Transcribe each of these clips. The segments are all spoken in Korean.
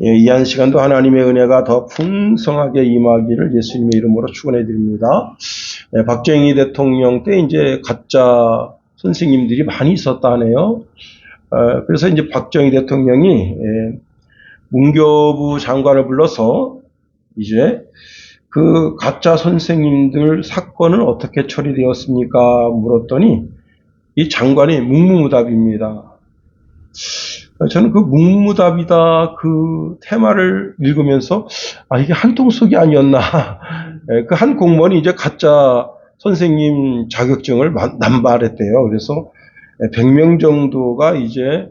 예, 이 한 시간도 하나님의 은혜가 더 풍성하게 임하기를 예수님의 이름으로 축원해 드립니다. 예, 박정희 대통령 때 이제 가짜 선생님들이 많이 있었다네요. 그래서 이제 박정희 대통령이 문교부 장관을 불러서 이제 그 가짜 선생님들 사건은 어떻게 처리되었습니까? 물었더니 이 장관이 묵묵무답입니다. 저는 그 묵묵무답이다 그 테마를 읽으면서 이게 한통속이 아니었나. 그 한 공무원이 이제 가짜 선생님 자격증을 남발했대요. 그래서 100명 정도가 이제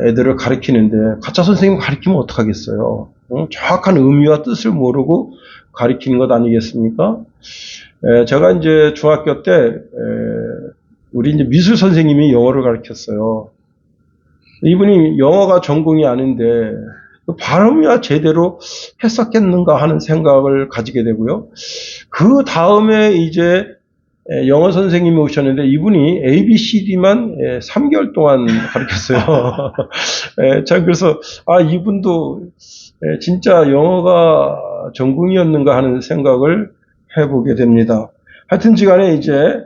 애들을 가르치는데 가짜 선생님 가르치면 어떡하겠어요. 정확한 의미와 뜻을 모르고 가르치는 것 아니겠습니까? 제가 이제 중학교 때 우리 이제 미술 선생님이 영어를 가르쳤어요. 이분이 영어가 전공이 아닌데 발음이야 제대로 했었겠는가 하는 생각을 가지게 되고요. 그 다음에 이제 영어 선생님이 오셨는데 이분이 ABCD만 3개월 동안 가르쳤어요. 참 그래서 이분도 진짜 영어가 전공이었는가 하는 생각을 해보게 됩니다. 하여튼지간에 이제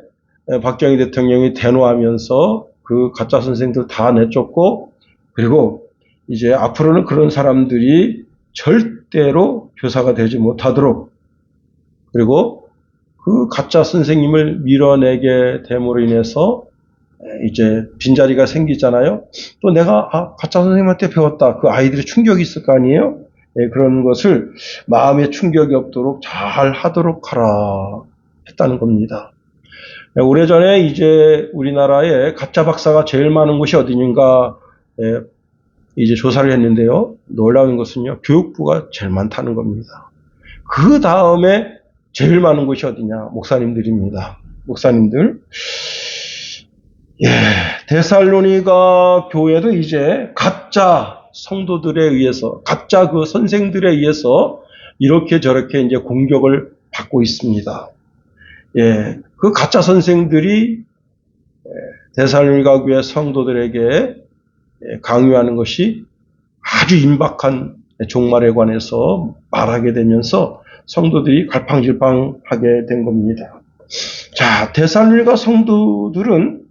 박정희 대통령이 대노하면서 그 가짜 선생들 다 내쫓고 그리고 이제 앞으로는 그런 사람들이 절대로 교사가 되지 못하도록 그리고 그 가짜 선생님을 밀어내게 됨으로 인해서 이제 빈자리가 생기잖아요. 또 내가 가짜 선생님한테 배웠다. 그 아이들이 충격이 있을 거 아니에요? 그런 것을 마음에 충격이 없도록 잘 하도록 하라 했다는 겁니다. 오래전에 이제 우리나라에 가짜 박사가 제일 많은 곳이 어디인가 이제 조사를 했는데요. 놀라운 것은요. 교육부가 제일 많다는 겁니다. 그 다음에 제일 많은 곳이 어디냐? 목사님들입니다. 목사님들. 데살로니가 교회도 이제 가짜 성도들에 의해서, 가짜 그 선생들에 의해서 이렇게 저렇게 이제 공격을 받고 있습니다. 그 가짜 선생들이 데살로니가 교회 성도들에게 강요하는 것이 아주 임박한 종말에 관해서 말하게 되면서 성도들이 갈팡질팡하게 된 겁니다. 자, 데살로니가 성도들은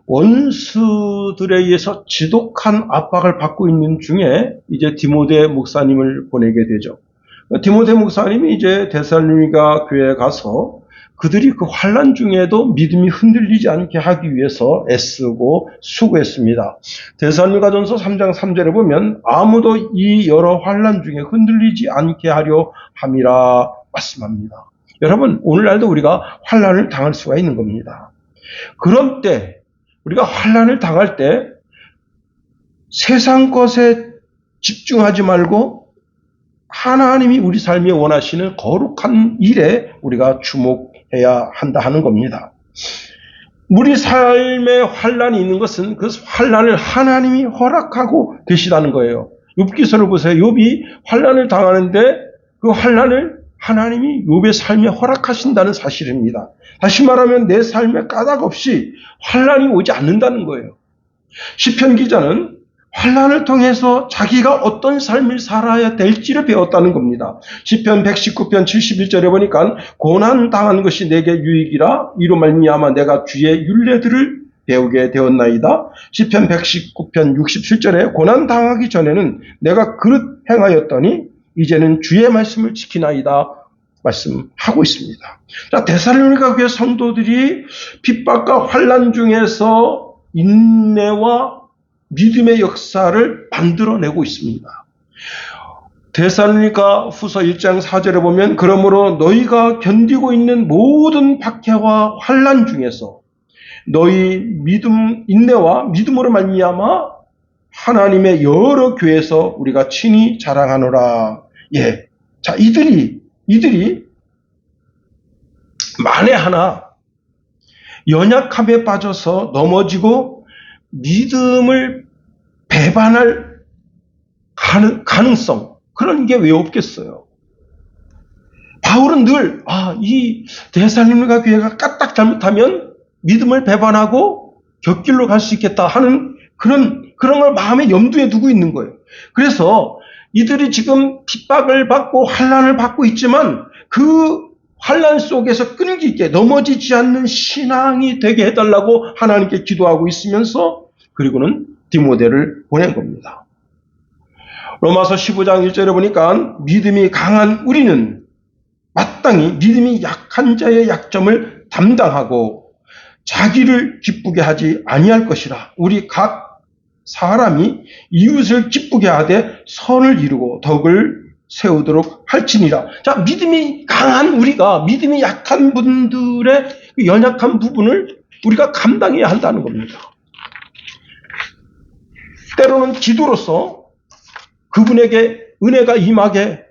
원수들에 의해서 지독한 압박을 받고 있는 중에 이제 디모데 목사님을 보내게 되죠. 디모데 목사님이 이제 데살로니가 교회에 가서 그들이 그 환난 중에도 믿음이 흔들리지 않게 하기 위해서 애쓰고 수고했습니다. 데살로니가전서 3장 3절에 보면 아무도 이 여러 환난 중에 흔들리지 않게 하려 함이라 말씀합니다. 여러분, 오늘날도 우리가 환난을 당할 수가 있는 겁니다. 그런 때 우리가 환난을 당할 때 세상 것에 집중하지 말고 하나님이 우리 삶에 원하시는 거룩한 일에 우리가 주목해야 한다 하는 겁니다. 우리 삶에 환난이 있는 것은 그 환난을 하나님이 허락하고 계시다는 거예요. 욥기서를 보세요. 욥이 환난을 당하는데 그 환난을 하나님이 욥의 삶에 허락하신다는 사실입니다. 다시 말하면 내 삶에 까닭 없이 환난이 오지 않는다는 거예요. 시편 기자는 환난을 통해서 자기가 어떤 삶을 살아야 될지를 배웠다는 겁니다. 시편 119편 71절에 보니까 고난 당한 것이 내게 유익이라 이로 말미암아 내가 주의 율례들을 배우게 되었나이다. 시편 119편 67절에 고난 당하기 전에는 내가 그릇 행하였더니 이제는 주의 말씀을 지키나이다 말씀하고 있습니다. 자, 데살로니가 교회 성도들이 핍박과 환난 중에서 인내와 믿음의 역사를 만들어내고 있습니다. 데살로니가 후서 1장 4절에 보면 그러므로 너희가 견디고 있는 모든 박해와 환난 중에서 너희 믿음, 인내와 믿음으로 말미암아 하나님의 여러 교회에서 우리가 친히 자랑하노라. 자, 이들이 만에 하나 연약함에 빠져서 넘어지고 믿음을 배반할 가능성, 그런 게 왜 없겠어요? 바울은 늘 이 데살로니가 교회가 까딱 잘못하면 믿음을 배반하고 곁길로 갈 수 있겠다 하는 그런 그런 걸 마음에 염두에 두고 있는 거예요. 그래서 이들이 지금 핍박을 받고 환난을 받고 있지만 그 환난 속에서 끈기 있게 넘어지지 않는 신앙이 되게 해달라고 하나님께 기도하고 있으면서 그리고는 디모데를 보낸 겁니다. 로마서 15장 1절에 보니까 믿음이 강한 우리는 마땅히 믿음이 약한 자의 약점을 담당하고 자기를 기쁘게 하지 아니할 것이라. 우리 각 사람이 이웃을 기쁘게 하되 선을 이루고 덕을 세우도록 할지니라. 자, 믿음이 강한 우리가 믿음이 약한 분들의 그 연약한 부분을 우리가 감당해야 한다는 겁니다. 때로는 기도로서 그분에게 은혜가 임하게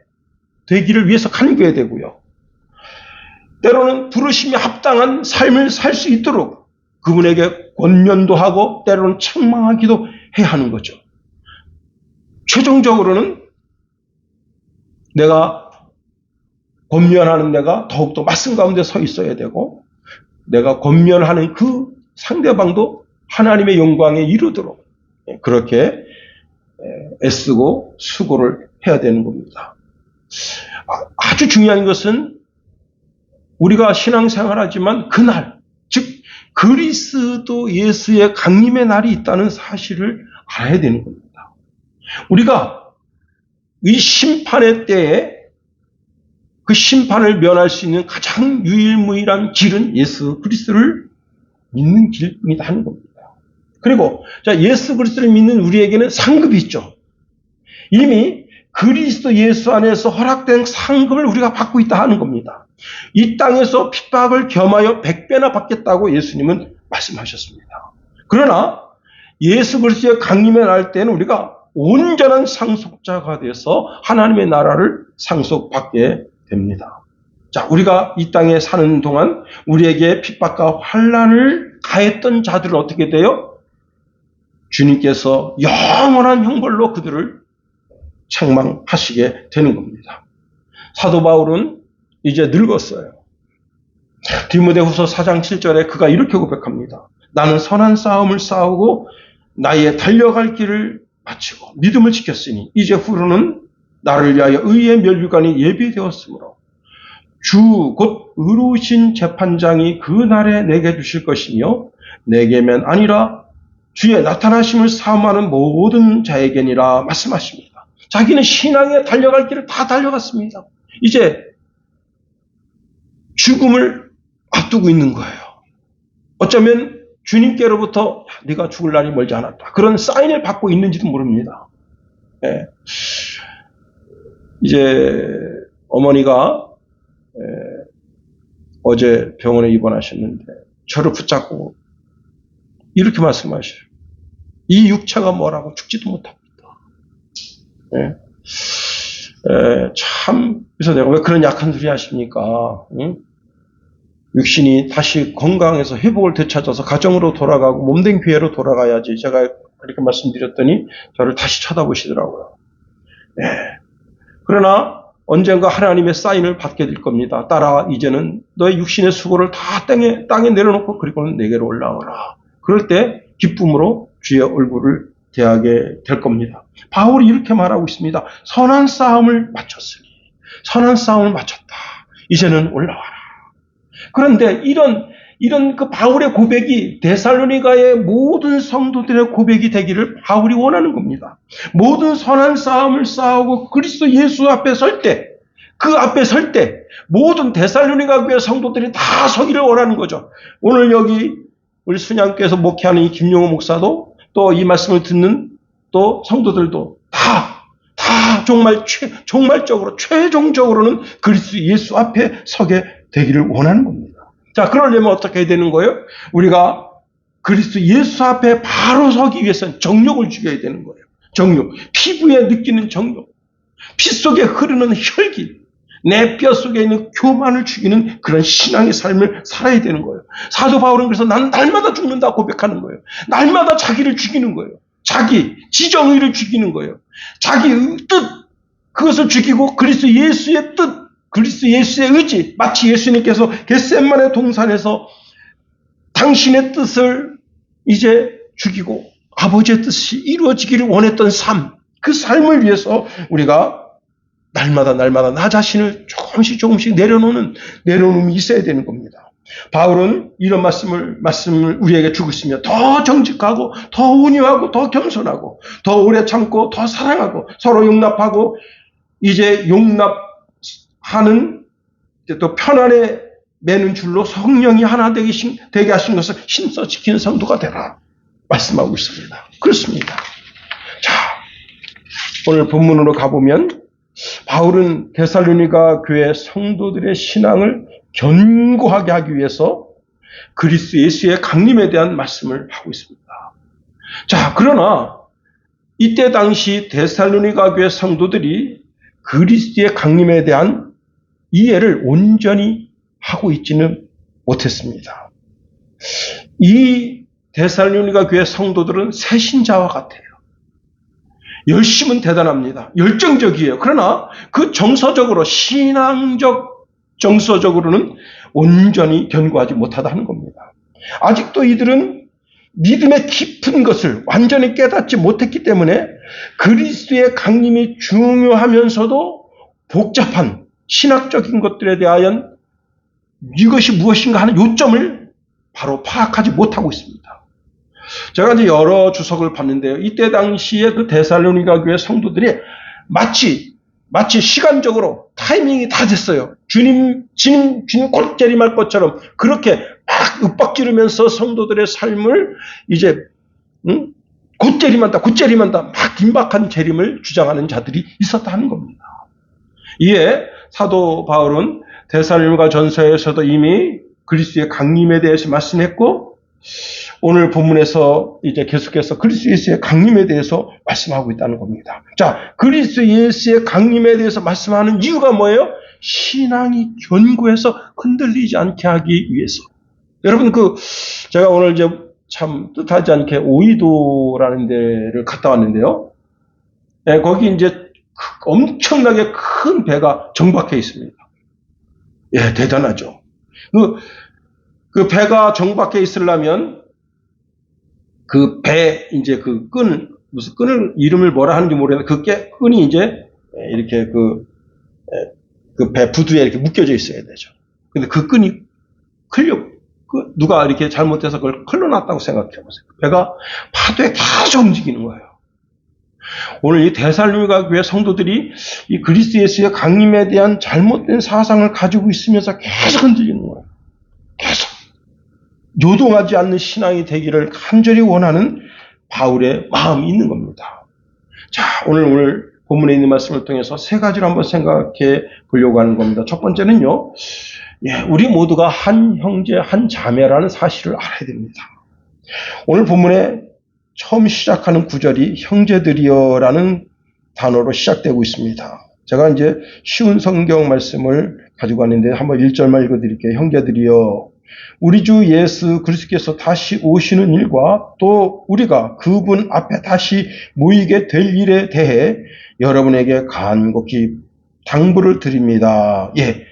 되기를 위해서 간구해야 되고요. 때로는 부르심에 합당한 삶을 살 수 있도록 그분에게 권면도 하고 때로는 책망하기도 해야 하는 거죠. 최종적으로는 내가 권면하는 내가 더욱더 말씀 가운데 서 있어야 되고 내가 권면하는 그 상대방도 하나님의 영광에 이르도록 그렇게 애쓰고 수고를 해야 되는 겁니다. 아주 중요한 것은 우리가 신앙생활하지만 그날, 즉 그리스도 예수의 강림의 날이 있다는 사실을 알아야 되는 겁니다. 우리가 이 심판의 때에 그 심판을 면할 수 있는 가장 유일무이한 길은 예수 그리스도를 믿는 길뿐이다 하는 겁니다. 그리고 자, 예수 그리스도를 믿는 우리에게는 상급이 있죠. 이미 그리스도 예수 안에서 허락된 상급을 우리가 받고 있다 하는 겁니다. 이 땅에서 핍박을 겸하여 100배나 받겠다고 예수님은 말씀하셨습니다. 그러나 예수 그리스도의 강림에 날 때는 우리가 온전한 상속자가 돼서 하나님의 나라를 상속받게 됩니다. 자, 우리가 이 땅에 사는 동안 우리에게 핍박과 환난을 가했던 자들은 어떻게 돼요? 주님께서 영원한 형벌로 그들을 책망하시게 되는 겁니다. 사도 바울은 이제 늙었어요. 디모데후서 4장 7절에 그가 이렇게 고백합니다. 나는 선한 싸움을 싸우고 나의 달려갈 길을 마치고 믿음을 지켰으니 이제 후로는 나를 위하여 의의 면류관이 예비되었으므로 주 곧 의로우신 재판장이 그 날에 내게 주실 것이며 내게만 아니라 주의 나타나심을 사모하는 모든 자에게니라 말씀하십니다. 자기는 신앙에 달려갈 길을 다 달려갔습니다. 이제 죽음을 앞두고 있는 거예요. 어쩌면 주님께로부터 네가 죽을 날이 멀지 않았다. 그런 사인을 받고 있는지도 모릅니다. 예. 이제 어머니가 어제 병원에 입원하셨는데 저를 붙잡고 이렇게 말씀하셔요. 이 육체가 뭐라고 죽지도 못합니다. 예. 참, 그래서 내가 왜 그런 약한 소리 하십니까? 응? 육신이 다시 건강해서 회복을 되찾아서 가정으로 돌아가고 몸된 교회로 돌아가야지. 제가 그렇게 말씀드렸더니 저를 다시 쳐다보시더라고요. 예. 그러나 언젠가 하나님의 사인을 받게 될 겁니다. 딸아, 이제는 너의 육신의 수고를 다 땅에 내려놓고 그리고는 내게로 올라오라. 그럴 때 기쁨으로 주의 얼굴을 대하게 될 겁니다. 바울이 이렇게 말하고 있습니다. 선한 싸움을 마쳤으니 선한 싸움을 마쳤다. 이제는 올라와라. 그런데 이런 그 바울의 고백이 데살로니가의 모든 성도들의 고백이 되기를 바울이 원하는 겁니다. 모든 선한 싸움을 싸우고 그리스도 예수 앞에 설 때, 그 앞에 설 때 모든 데살로니가 교회 성도들이 다 서기를 원하는 거죠. 오늘 여기 우리 순양교에서 목회하는 이 김용호 목사도 또 이 말씀을 듣는 또 성도들도 다 정말 종말적으로 최종적으로는 그리스도 예수 앞에 서게 되기를 원하는 겁니다. 자, 그러려면 어떻게 해야 되는 거예요? 우리가 그리스도 예수 앞에 바로 서기 위해서는 정욕을 죽여야 되는 거예요. 정욕, 피부에 느끼는 정욕, 피 속에 흐르는 혈기, 내 뼈 속에 있는 교만을 죽이는 그런 신앙의 삶을 살아야 되는 거예요. 사도 바울은 그래서 나는 날마다 죽는다 고백하는 거예요. 날마다 자기를 죽이는 거예요. 자기 지정의를 죽이는 거예요. 자기의 뜻, 그것을 죽이고 그리스도 예수의 뜻, 그리스도 예수의 의지, 마치 예수님께서 겟세마네 동산에서 당신의 뜻을 이제 죽이고 아버지의 뜻이 이루어지기를 원했던 삶, 그 삶을 위해서 우리가 날마다 나 자신을 조금씩 내려놓음이 있어야 되는 겁니다. 바울은 이런 말씀을 우리에게 주고 있으며 더 정직하고 더 온유하고 더 겸손하고 더 오래 참고 더 사랑하고 서로 용납하고 이제 용납하는 또 편안에 매는 줄로 성령이 하나 되게 하신 것을 힘써 지키는 성도가 되라 말씀하고 있습니다. 그렇습니다. 자, 오늘 본문으로 가보면 바울은 데살로니가 교회 성도들의 신앙을 견고하게 하기 위해서 그리스도 예수의 강림에 대한 말씀을 하고 있습니다. 자, 그러나 이때 당시 데살로니가 교회 성도들이 그리스도의 강림에 대한 이해를 온전히 하고 있지는 못했습니다. 이 데살로니가 교회 성도들은 새신자와 같아요. 열심은 대단합니다. 열정적이에요. 그러나 그 정서적으로 신앙적 정서적으로는 온전히 견고하지 못하다는 겁니다. 아직도 이들은 믿음의 깊은 것을 완전히 깨닫지 못했기 때문에 그리스도의 강림이 중요하면서도 복잡한 신학적인 것들에 대하여 이것이 무엇인가 하는 요점을 바로 파악하지 못하고 있습니다. 제가 이제 여러 주석을 봤는데요. 이때 당시에 그 데살로니가 교회 성도들이 마치 시간적으로 타이밍이 다 됐어요. 주님 곧 재림할 것처럼 그렇게 막 윽박지르면서 성도들의 삶을 이제 곧 재림한다 막 긴박한 재림을 주장하는 자들이 있었다는 겁니다. 이에 사도 바울은 데살로니가 전서에서도 이미 그리스도의 강림에 대해서 말씀했고 오늘 본문에서 이제 계속해서 그리스도 예수의 강림에 대해서 말씀하고 있다는 겁니다. 자, 그리스도 예수의 강림에 대해서 말씀하는 이유가 뭐예요? 신앙이 견고해서 흔들리지 않게 하기 위해서. 여러분 제가 오늘 이제 참 뜻하지 않게 오이도라는 데를 갔다 왔는데요. 네, 거기 이제 엄청나게 큰 배가 정박해 있습니다. 예, 대단하죠. 그 배가 정박해 있으려면 그 배 이제 그 무슨 끈을 이름을 뭐라 하는지 모르겠는데 그 끈이 이제 이렇게 그 배 부두에 이렇게 묶여져 있어야 되죠. 근데 그 끈이 누가 이렇게 잘못해서 그걸 흘러놨다고 생각해 보세요. 배가 파도에 계속 움직이는 거예요. 오늘 이 데살로니가 교회 성도들이 이 그리스도 예수의 강림에 대한 잘못된 사상을 가지고 있으면서 계속 흔들리는 거예요. 계속 요동하지 않는 신앙이 되기를 간절히 원하는 바울의 마음이 있는 겁니다. 자, 오늘 본문에 있는 말씀을 통해서 세 가지로 한번 생각해 보려고 하는 겁니다. 첫 번째는요, 우리 모두가 한 형제, 한 자매라는 사실을 알아야 됩니다. 오늘 본문에 처음 시작하는 구절이 형제들이여라는 단어로 시작되고 있습니다. 제가 이제 쉬운 성경 말씀을 가지고 왔는데 한번 1절만 읽어드릴게요. 형제들이여, 우리 주 예수 그리스도께서 다시 오시는 일과 또 우리가 그분 앞에 다시 모이게 될 일에 대해 여러분에게 간곡히 당부를 드립니다. 예,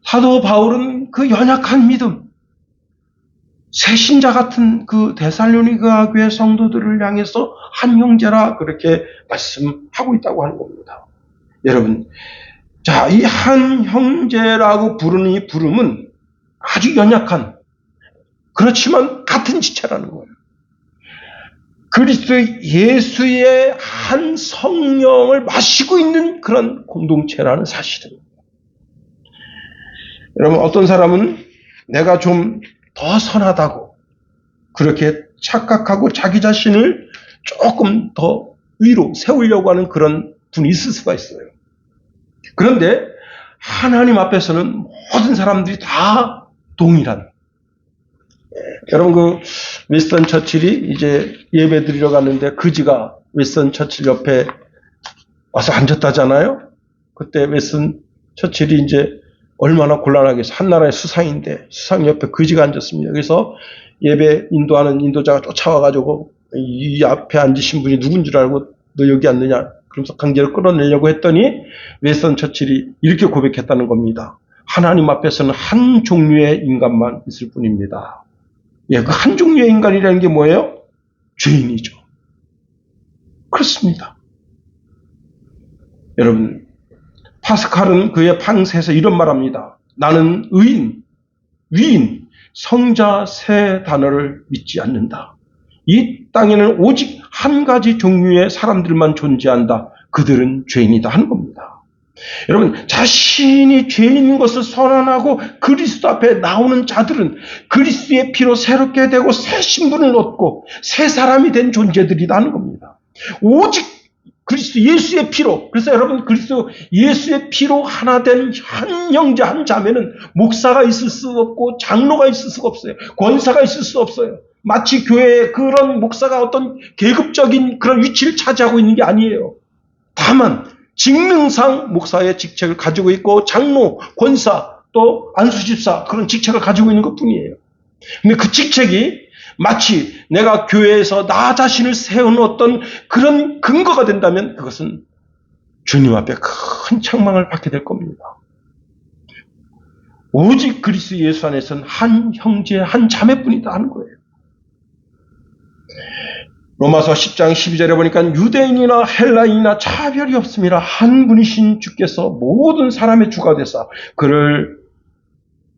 사도 바울은 그 연약한 믿음, 새신자 같은 그 데살로니가 교회 성도들을 향해서 한 형제라 그렇게 말씀하고 있다고 하는 겁니다. 여러분, 자, 이 한 형제라고 부르는 이 부름은 아주 연약한, 그렇지만 같은 지체라는 거예요. 그리스도 예수의 한 성령을 마시고 있는 그런 공동체라는 사실입니다. 여러분, 어떤 사람은 내가 좀 더 선하다고 그렇게 착각하고 자기 자신을 조금 더 위로 세우려고 하는 그런 분이 있을 수가 있어요. 그런데 하나님 앞에서는 모든 사람들이 다 동일한. 여러분, 윈스턴 처칠이 이제 예배 드리러 갔는데 그지가 윈스턴 처칠 옆에 와서 앉았다잖아요. 그때 윈스턴 처칠이 이제 얼마나 곤란하겠어요. 한나라의 수상인데 수상 옆에 그지가 앉았습니다. 그래서 예배 인도하는 인도자가 쫓아와가지고 이 앞에 앉으신 분이 누군 줄 알고 너 여기 앉느냐, 그러면서 강제로 끌어내려고 했더니 윈스턴 처칠이 이렇게 고백했다는 겁니다. 하나님 앞에서는 한 종류의 인간만 있을 뿐입니다. 예, 그 한 종류의 인간이라는 게 뭐예요? 죄인이죠. 그렇습니다. 여러분, 파스칼은 그의 방세에서 이런 말합니다. 나는 의인, 위인, 성자 세 단어를 믿지 않는다. 이 땅에는 오직 한 가지 종류의 사람들만 존재한다. 그들은 죄인이다 하는 겁니다. 여러분, 자신이 죄인인 것을 선언하고 그리스도 앞에 나오는 자들은 그리스도의 피로 새롭게 되고 새 신분을 얻고 새 사람이 된 존재들이다 하는 겁니다. 오직 그리스도 예수의 피로, 그래서 여러분, 그리스도 예수의 피로 하나 된 한 형제 한 자매는 목사가 있을 수 없고 장로가 있을 수가 없어요. 권사가 있을 수 없어요. 마치 교회에 그런 목사가 어떤 계급적인 그런 위치를 차지하고 있는 게 아니에요. 다만 직능상 목사의 직책을 가지고 있고 장로, 권사, 또 안수집사 그런 직책을 가지고 있는 것뿐이에요. 근데 그 직책이 마치 내가 교회에서 나 자신을 세우는 어떤 그런 근거가 된다면 그것은 주님 앞에 큰 책망을 받게 될 겁니다. 오직 그리스도 예수 안에서는 한 형제, 한 자매뿐이다 하는 거예요. 로마서 10장 12절에 보니까 유대인이나 헬라인이나 차별이 없음이라 한 분이신 주께서 모든 사람의 주가 되사 그를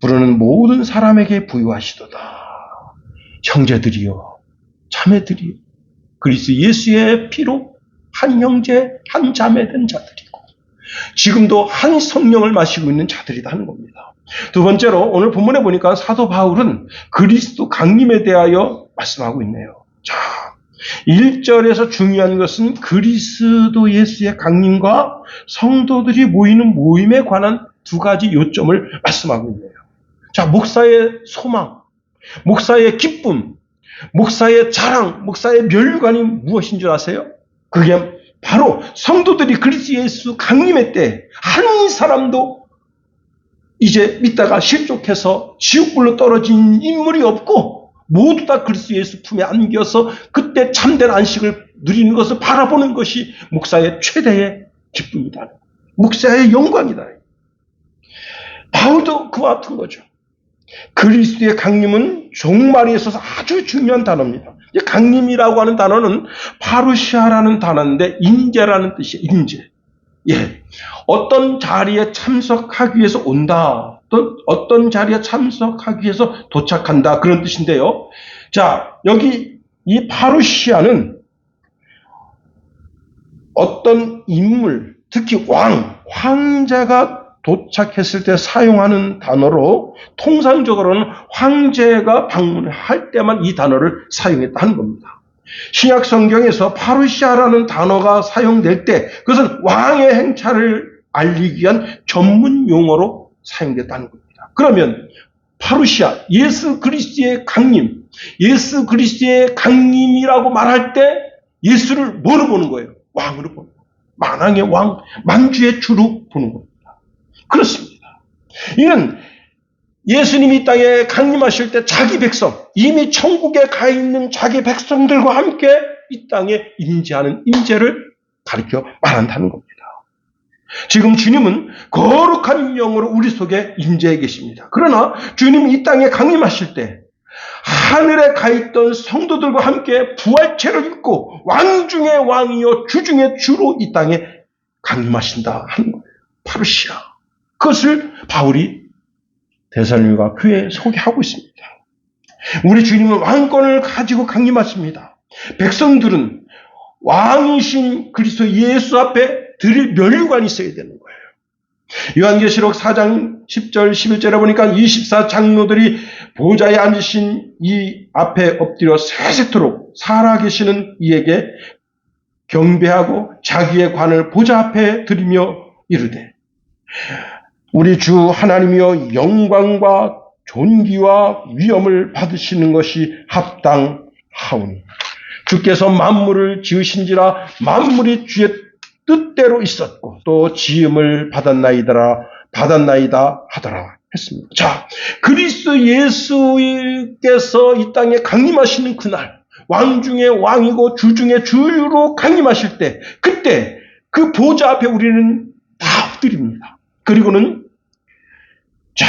부르는 모든 사람에게 부유하시도다. 형제들이요, 자매들이요, 그리스도 예수의 피로 한 형제, 한 자매 된 자들이고 지금도 한 성령을 마시고 있는 자들이다 하는 겁니다. 두 번째로 오늘 본문에 보니까 사도 바울은 그리스도 강림에 대하여 말씀하고 있네요. 자, 1절에서 중요한 것은 그리스도 예수의 강림과 성도들이 모이는 모임에 관한 두 가지 요점을 말씀하고 있네요. 자, 목사의 소망, 목사의 기쁨, 목사의 자랑, 목사의 면류관이 무엇인 줄 아세요? 그게 바로 성도들이 그리스도 예수 강림의 때 한 사람도 이제 믿다가 실족해서 지옥불로 떨어진 인물이 없고 모두 다 그리스도 예수 품에 안겨서 그때 참된 안식을 누리는 것을 바라보는 것이 목사의 최대의 기쁨이다. 목사의 영광이다. 바울도 그와 같은 거죠. 그리스도의 강림은 종말에 있어서 아주 중요한 단어입니다. 강림이라고 하는 단어는 파루시아라는 단어인데 인재라는 뜻이에요. 인재. 예, 어떤 자리에 참석하기 위해서 온다. 또 어떤 자리에 참석하기 위해서 도착한다. 그런 뜻인데요. 자, 여기 이 파루시아는 어떤 인물, 특히 황제가 도착했을 때 사용하는 단어로 통상적으로는 황제가 방문할 때만 이 단어를 사용했다는 겁니다. 신약 성경에서 파루시아라는 단어가 사용될 때 그것은 왕의 행차를 알리기 위한 전문 용어로 사용됐다는 겁니다. 그러면 파루시아, 예수 그리스도의 강림, 예수 그리스도의 강림이라고 말할 때 예수를 뭐로 보는 거예요? 왕으로 보는 거예요. 만왕의 왕, 만주의 주로 보는 겁니다. 그렇습니다. 이는 예수님이 이 땅에 강림하실 때 자기 백성, 이미 천국에 가 있는 자기 백성들과 함께 이 땅에 임재하는 임재를 가리켜 말한다는 겁니다. 지금 주님은 거룩한 영으로 우리 속에 임재해 계십니다. 그러나 주님이 이 땅에 강림하실 때 하늘에 가 있던 성도들과 함께 부활체를 입고 왕 중의 왕이요 주 중의 주로 이 땅에 강림하신다 하는 거예요. 파루시아. 그것을 바울이 데살로니가 교회에 소개하고 있습니다. 우리 주님은 왕권을 가지고 강림하십니다. 백성들은 왕이신 그리스도 예수 앞에 드릴 면류관이 있어야 되는 거예요. 요한계시록 4장 10절 11절에 보니까 24장로들이 보좌에 앉으신 이 앞에 엎드려 세세토록 살아계시는 이에게 경배하고 자기의 관을 보좌 앞에 드리며 이르되 우리 주 하나님이여 영광과 존귀와 위엄을 받으시는 것이 합당하오니 주께서 만물을 지으신지라 만물이 주의 뜻대로 있었고 또 지음을 받았나이다 하더라 했습니다. 자, 그리스도 예수께서 이 땅에 강림하시는 그날 왕 중에 왕이고 주 중에 주로 강림하실 때 그때 그 보좌 앞에 우리는 다 엎드립니다. 그리고는 자,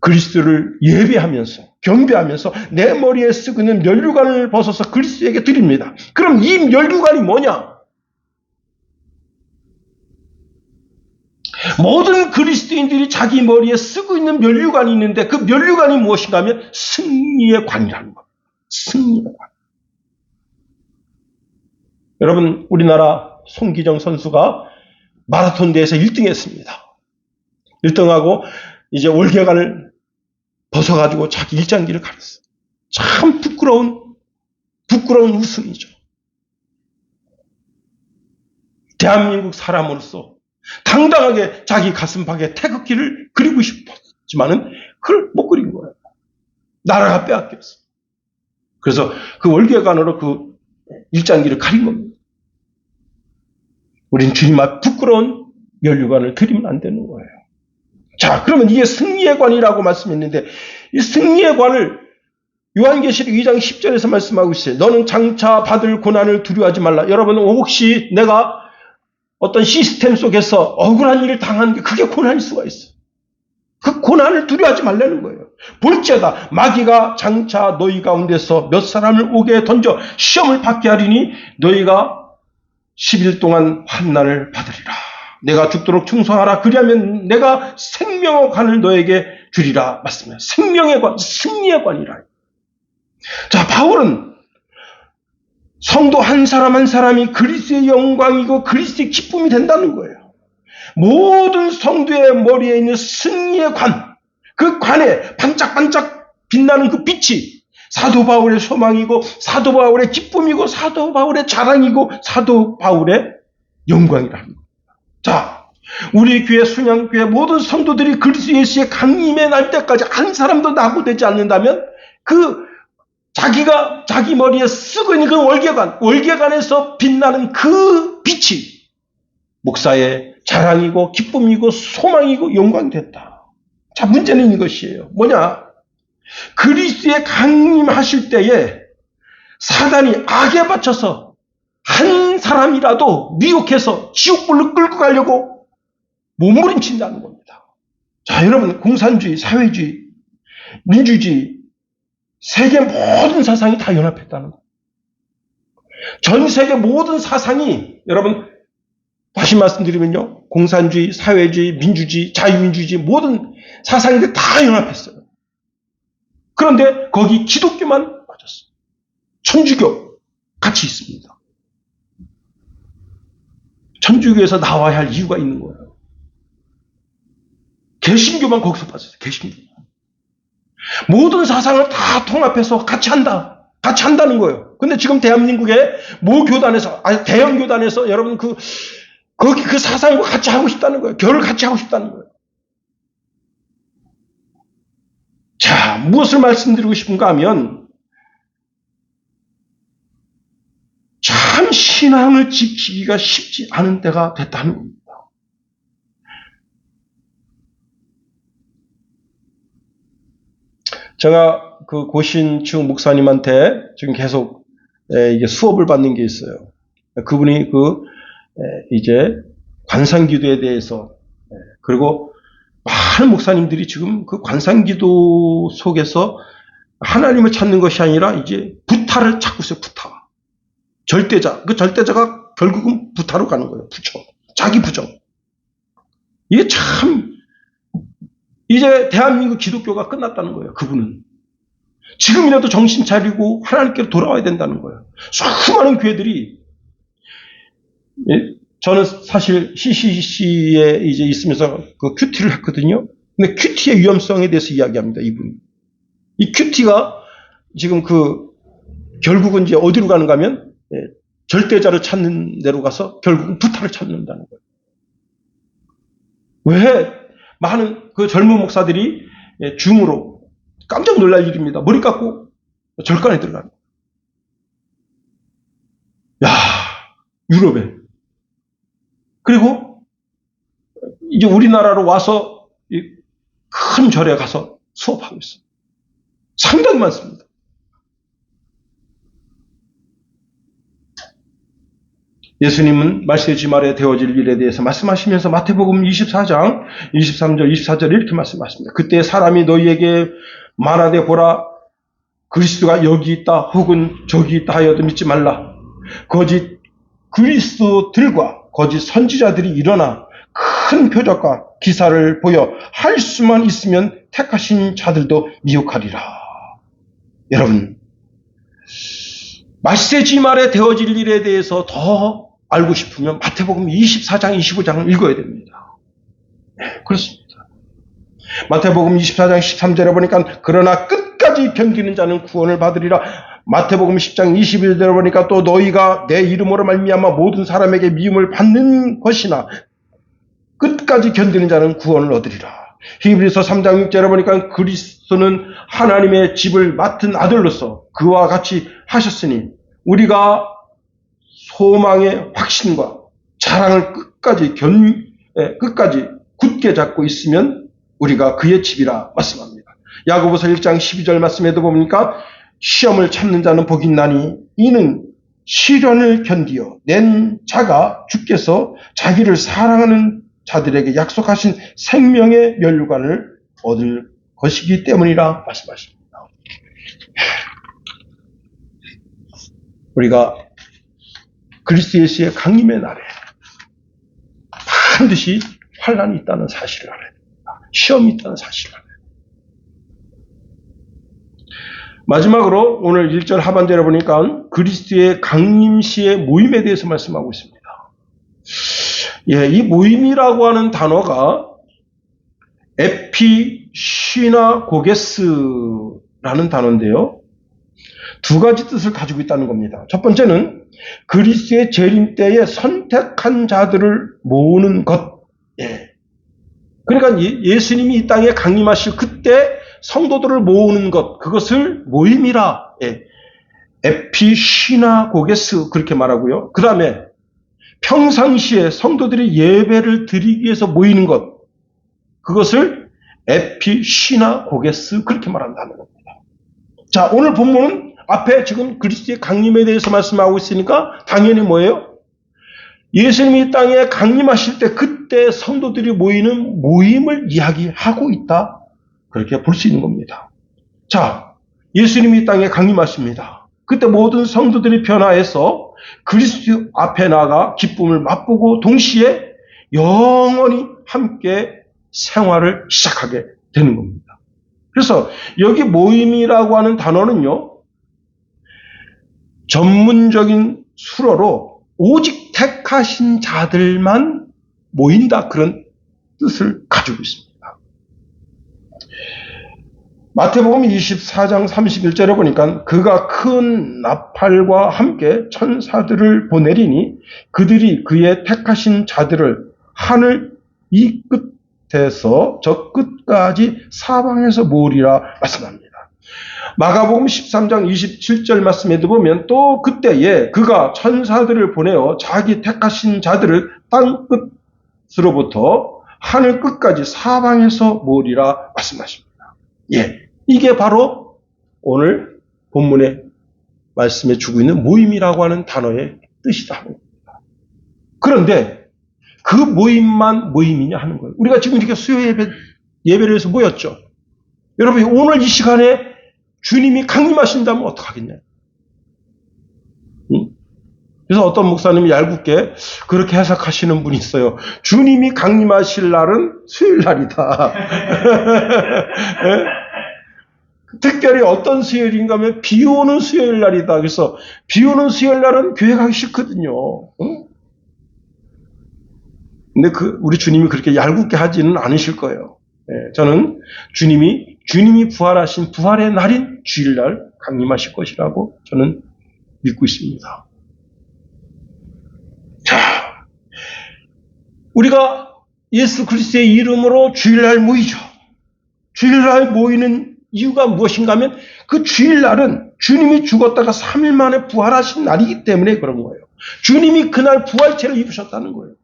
그리스도를 예배하면서 경배하면서 내 머리에 쓰고 있는 면류관을 벗어서 그리스도에게 드립니다. 그럼 이 면류관이 뭐냐? 모든 그리스도인들이 자기 머리에 쓰고 있는 면류관이 있는데 그 면류관이 무엇인가 하면 승리의 관이라는 겁니다. 승리의 관. 여러분, 우리나라 송기정 선수가 마라톤 대회에서 1등 했습니다. 1등하고 이제 월계관을 벗어가지고 자기 일장기를 가렸어요. 참 부끄러운 우승이죠. 대한민국 사람으로서 당당하게 자기 가슴팍에 태극기를 그리고 싶었지만은 그걸 못 그린 거예요. 나라가 빼앗겼어. 그래서 그 월계관으로 그 일장기를 가린 겁니다. 우린 주님 앞 부끄러운 면류관을 드리면 안 되는 거예요. 자, 그러면 이게 승리의 관이라고 말씀했는데 이 승리의 관을 요한계시록 2장 10절에서 말씀하고 있어요. 너는 장차 받을 고난을 두려워하지 말라. 여러분, 혹시 내가 어떤 시스템 속에서 억울한 일을 당한 게 그게 고난일 수가 있어요. 그 고난을 두려워하지 말라는 거예요. 볼지어다 마귀가 장차 너희 가운데서 몇 사람을 옥에 던져 시험을 받게 하리니 너희가 10일 동안 환난을 받으리라. 내가 죽도록 충성하라. 그리하면 내가 생명의 관을 너에게 주리라. 맞습니다. 생명의 관, 승리의 관이라. 자, 바울은 성도 한 사람 한 사람이 그리스도의 영광이고 그리스도의 기쁨이 된다는 거예요. 모든 성도의 머리에 있는 승리의 관, 그 관에 반짝반짝 빛나는 그 빛이 사도 바울의 소망이고 사도 바울의 기쁨이고 사도 바울의 자랑이고 사도 바울의 영광이라는 겁니다. 자, 우리 교회 순양교회 모든 성도들이 그리스도 예수의 강림의 날 때까지 한 사람도 낙오되지 않는다면 그 자기가 자기 머리에 쓰고 있는 그 월계관에서 빛나는 그 빛이 목사의 자랑이고 기쁨이고 소망이고 영광이 됐다. 자, 문제는 이것이에요. 뭐냐? 그리스도의 강림하실 때에 사단이 악에 받쳐서 한 사람이라도 미혹해서 지옥불로 끌고 가려고 몸부림친다는 겁니다. 자, 여러분, 공산주의, 사회주의, 민주주의, 세계 모든 사상이 다 연합했다는 거예요. 전 세계 모든 사상이, 여러분, 다시 말씀드리면요, 공산주의, 사회주의, 민주주의, 자유민주주의 모든 사상이 다 연합했어요. 그런데 거기 기독교만 빠졌어요. 천주교 같이 있습니다. 천주교에서 나와야 할 이유가 있는 거예요. 개신교만 거기서 빠졌어요. 개신교. 모든 사상을 다 통합해서 같이 한다는 거예요. 근데 지금 대한민국의 모 교단에서, 대형 교단에서 여러분 거기 그 사상과 같이 하고 싶다는 거예요. 교를 같이 하고 싶다는 거예요. 자, 무엇을 말씀드리고 싶은가 하면, 참 신앙을 지키기가 쉽지 않은 때가 됐다는 겁니다. 제가 그 고신충 목사님한테 지금 계속 이게 수업을 받는 게 있어요. 그분이 이제 관상기도에 대해서, 그리고 많은 목사님들이 지금 그 관상기도 속에서 하나님을 찾는 것이 아니라 이제 부타를 찾고 있어요. 부타. 절대자. 그 절대자가 결국은 부타로 가는 거예요. 부정. 자기 부정. 이게 참 이제 대한민국 기독교가 끝났다는 거예요. 그분은. 지금이라도 정신 차리고 하나님께로 돌아와야 된다는 거예요. 수많은 교회들이, 저는 사실 CCC에 이제 있으면서 그 큐티를 했거든요. 근데 큐티의 위험성에 대해서 이야기합니다, 이분이. 이 큐티가 지금 결국은 이제 어디로 가는가 하면, 절대자를 찾는 데로 가서 결국은 부타를 찾는다는 거예요. 왜 많은 그 젊은 목사들이 줌으로 깜짝 놀랄 일입니다. 머리 깎고 절간에 들어가는 거예요. 야, 유럽에. 그리고 이제 우리나라로 와서 큰 절에 가서 수업하고 있어요. 상당히 많습니다. 예수님은 말세 주말에 되어질 일에 대해서 말씀하시면서 마태복음 24장 23절 24절 이렇게 말씀하십니다. 그때 사람이 너희에게 말하되 보라 그리스도가 여기 있다 혹은 저기 있다 하여도 믿지 말라. 거짓 그리스도들과 거짓 선지자들이 일어나 큰 표적과 기사를 보여 할 수만 있으면 택하신 자들도 미혹하리라. 여러분, 말세 주말에 되어질 일에 대해서 더 알고 싶으면 마태복음 24장, 25장을 읽어야 됩니다. 네, 그렇습니다. 마태복음 24장 13절에 보니까 그러나 끝까지 견디는 자는 구원을 받으리라. 마태복음 10장 21절에 보니까 또 너희가 내 이름으로 말미암아 모든 사람에게 미움을 받는 것이나 끝까지 견디는 자는 구원을 얻으리라. 히브리서 3장 6절에 보니까 그리스도는 하나님의 집을 맡은 아들로서 그와 같이 하셨으니 우리가 소망의 확신과 자랑을 끝까지 굳게 잡고 있으면 우리가 그의 집이라 말씀합니다. 야고보서 1장 12절 말씀에도 보니까 시험을 참는 자는 복이 있나니 이는 시련을 견디어 낸 자가 주께서 자기를 사랑하는 자들에게 약속하신 생명의 면류관을 얻을 것이기 때문이라 말씀하십니다. 우리가 그리스도 예수의 강림의 날에 반드시 환난이 있다는 사실을 알아야 됩니다. 시험이 있다는 사실을 알아야 됩니다. 마지막으로 오늘 1절 하반절에 보니까 그리스도의 강림시의 모임에 대해서 말씀하고 있습니다. 이 모임이라고 하는 단어가 에피시나고게스라는 단어인데요. 두 가지 뜻을 가지고 있다는 겁니다. 첫 번째는 그리스도의 재림 때에 선택한 자들을 모으는 것. 그러니까 예수님이 이 땅에 강림하실 그때 성도들을 모으는 것, 그것을 모임이라 에피시나고게스 그렇게 말하고요. 그 다음에 평상시에 성도들이 예배를 드리기 위해서 모이는 것, 그것을 에피시나고게스 그렇게 말한다는 겁니다. 자, 오늘 본문은 앞에 지금 그리스도의 강림에 대해서 말씀하고 있으니까 당연히 뭐예요? 예수님이 이 땅에 강림하실 때 그때 성도들이 모이는 모임을 이야기하고 있다. 그렇게 볼 수 있는 겁니다. 자, 예수님이 이 땅에 강림하십니다. 그때 모든 성도들이 변화해서 그리스도 앞에 나가 기쁨을 맛보고 동시에 영원히 함께 생활을 시작하게 되는 겁니다. 그래서 여기 모임이라고 하는 단어는요, 전문적인 수어로 오직 택하신 자들만 모인다, 그런 뜻을 가지고 있습니다. 마태복음 24장 31절에 보니까 그가 큰 나팔과 함께 천사들을 보내리니 그들이 그의 택하신 자들을 하늘 이 끝에서 저 끝까지 사방에서 모으리라 말씀합니다. 마가복음 13장 27절 말씀에도 보면 또 그때에 그가 천사들을 보내어 자기 택하신 자들을 땅 끝으로부터 하늘 끝까지 사방에서 모으리라 말씀하십니다. 이게 바로 오늘 본문의 말씀에 주고 있는 모임이라고 하는 단어의 뜻이다 하는 겁니다. 그런데 그 모임만 모임이냐 하는 거예요. 우리가 지금 이렇게 수요 예배를 해서 모였죠. 여러분, 오늘 이 시간에 주님이 강림하신다면 어떡하겠냐? 그래서 어떤 목사님이 얄궂게 그렇게 해석하시는 분이 있어요. 주님이 강림하실 날은 수요일 날이다. 특별히 어떤 수요일인가 하면 비 오는 수요일 날이다. 그래서 비 오는 수요일 날은 교회 가기 싫거든요. 근데 우리 주님이 그렇게 얄궂게 하지는 않으실 거예요. 저는 주님이 부활하신 부활의 날인 주일날 강림하실 것이라고 저는 믿고 있습니다. 자, 우리가 예수 그리스도의 이름으로 주일날 모이죠. 주일날 모이는 이유가 무엇인가 하면 그 주일날은 주님이 죽었다가 3일 만에 부활하신 날이기 때문에 그런 거예요. 주님이 그날 부활체를 입으셨다는 거예요.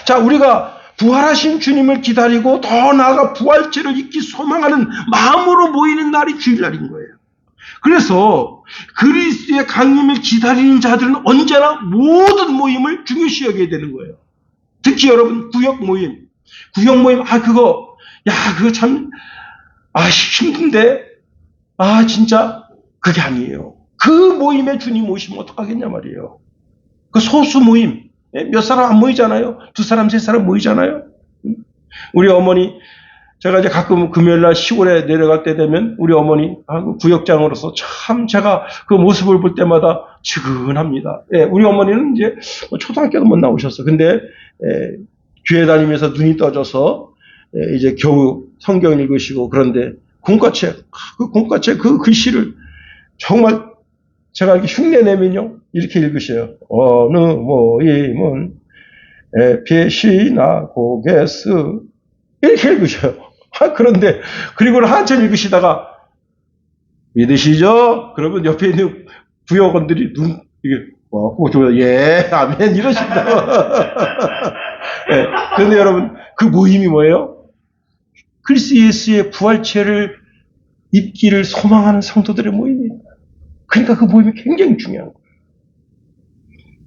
자, 우리가 부활하신 주님을 기다리고 더 나아가 부활체를 입기 소망하는 마음으로 모이는 날이 주일날인 거예요. 그래서 그리스도의 강림을 기다리는 자들은 언제나 모든 모임을 중요시 여겨야 되는 거예요. 특히 여러분 구역 모임, 그거 참 힘든데 진짜 그게 아니에요. 그 모임에 주님 오시면 어떡하겠냐 말이에요. 그 소수 모임, 몇 사람 안 모이잖아요. 2사람, 3사람 모이잖아요. 우리 어머니, 제가 이제 가끔 금요일날 시골에 내려갈 때 되면 우리 어머니 구역장으로서 참 제가 그 모습을 볼 때마다 측은합니다. 우리 어머니는 이제 초등학교도 못 나오셨어. 근데 교회 다니면서 눈이 떠져서 이제 겨우 성경 읽으시고, 그런데 공과책 그 글씨를 정말 제가 이렇게 흉내내면요 이렇게 읽으셔요. 어느 모임은 에피시나 고게스 이렇게 읽으셔요. 그런데 그리고 한참 읽으시다가 믿으시죠? 그러면 옆에 있는 부여건들이 이게 예 아멘 이러십니다. 그런데 여러분 그 모임이 뭐예요? 그리스도 예수의 부활체를 입기를 소망하는 성도들의 모임입니다. 그러니까 그 모임이 굉장히 중요한 거예요.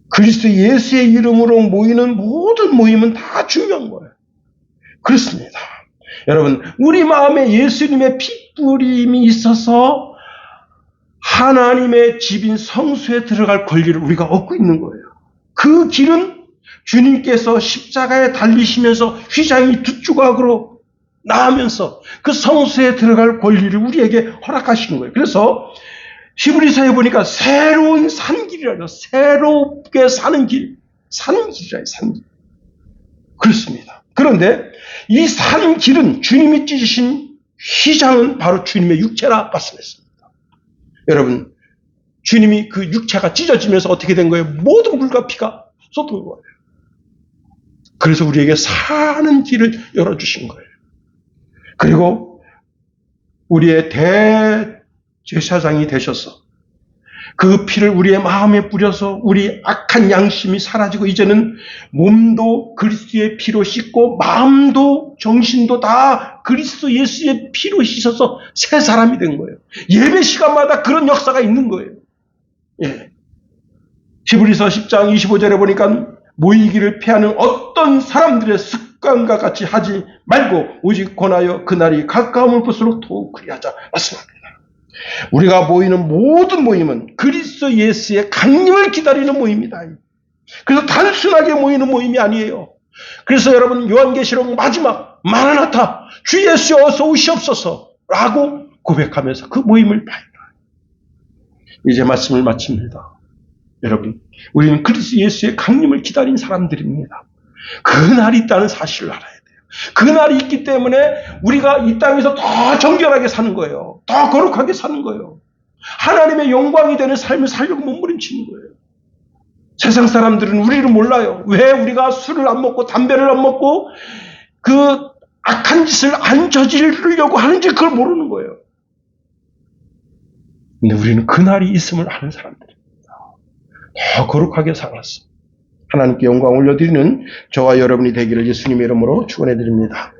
그리스도 예수의 이름으로 모이는 모든 모임은 다 중요한 거예요. 그렇습니다. 여러분, 우리 마음에 예수님의 핏뿌림이 있어서 하나님의 집인 성소에 들어갈 권리를 우리가 얻고 있는 거예요. 그 길은 주님께서 십자가에 달리시면서 휘장이 2조각으로 나가면서 그 성소에 들어갈 권리를 우리에게 허락하신 거예요. 그래서 히브리서에 보니까 새로운 산길이라요. 새롭게 사는 길. 산길이라요. 산길. 그렇습니다. 그런데 이 사는 길은 주님이 찢으신 휘장은 바로 주님의 육체라 말씀했습니다. 여러분, 주님이 그 육체가 찢어지면서 어떻게 된 거예요? 모든 물과 피가 쏟은 거예요. 그래서 우리에게 사는 길을 열어주신 거예요. 그리고 우리의 대제사장이 되셔서 그 피를 우리의 마음에 뿌려서 우리 악한 양심이 사라지고 이제는 몸도 그리스도의 피로 씻고 마음도 정신도 다 그리스도 예수의 피로 씻어서 새 사람이 된 거예요. 예배 시간마다 그런 역사가 있는 거예요. 히브리서 10장 25절에 보니까 모이기를 피하는 어떤 사람들의 습관과 같이 하지 말고 오직 권하여 그날이 가까움을 볼수록 더욱 그리하자 말씀합니다. 우리가 모이는 모든 모임은 그리스도 예수의 강림을 기다리는 모임이다. 그래서 단순하게 모이는 모임이 아니에요. 그래서 여러분 요한계시록 마지막 마라나타 주 예수 어서 오시옵소서 라고 고백하면서 그 모임을 봐요. 이제 말씀을 마칩니다. 여러분, 우리는 그리스도 예수의 강림을 기다린 사람들입니다. 그날이 있다는 사실을 알아야 돼요. 그날이 있기 때문에 우리가 이 땅에서 더 정결하게 사는 거예요. 더 거룩하게 사는 거예요. 하나님의 영광이 되는 삶을 살려고 몸부림치는 거예요. 세상 사람들은 우리를 몰라요. 왜 우리가 술을 안 먹고 담배를 안 먹고 그 악한 짓을 안 저지르려고 하는지 그걸 모르는 거예요. 근데 우리는 그날이 있음을 아는 사람들입니다. 더 거룩하게 살았어. 하나님께 영광 올려드리는 저와 여러분이 되기를 예수님의 이름으로 축원해 드립니다.